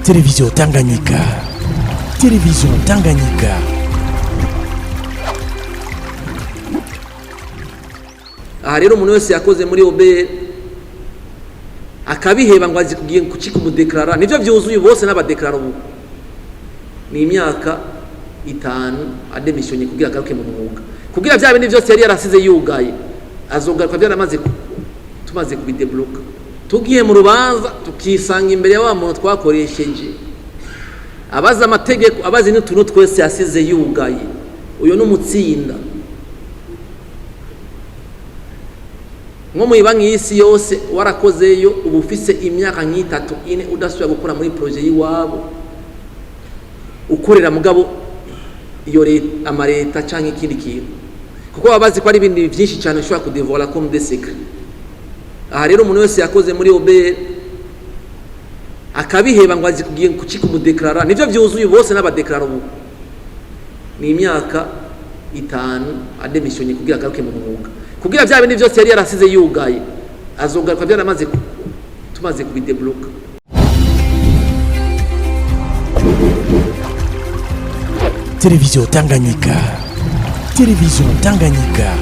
Télévision Tanganyika. Télévision Tanganyika. Aha rero umuntu wese yakoze muri OBR akabiheba ngo azi kugiye kucika umudeklara nivyo vyuzuye bose n'abadeklara ubu ni imyaka 5 ademissionye kugira agaruke mu mwuga kugira bya bindi byose yari yarasize yugaye azogaruka byaramaze tumaze kubidebloka tugiye mu rubanza tukisanga imbere ya wa muntu twakoresheje abaza amategeko abazi n'utuntu twese yasize yugaye uyo n'umutsinda nko mu ibanki y'isi yose warakozeyo ubu ufise imyaka nk'itatu ine udasubira gukora muri projet yiwabo ukorera mugabo iyo amareta canke ikindi kintu kuko babazi ko ari ibindi byinshi cyane ushobora kudevola comme des secrets. Aha rero umuntu wese yakoze muri OBR akabiheba ngo azi kugiye kucika umudeklara nivyo vyuzuye bose n'abadeklara ubu ni imyaka 5 ademissionye kugira agaruke mu mwuga kugira bya bindi byose yari yarasize yugaye azogaruka byaramaze tumaze kubidebloka. Télévision Tanganyika. Télévision Tanganyika.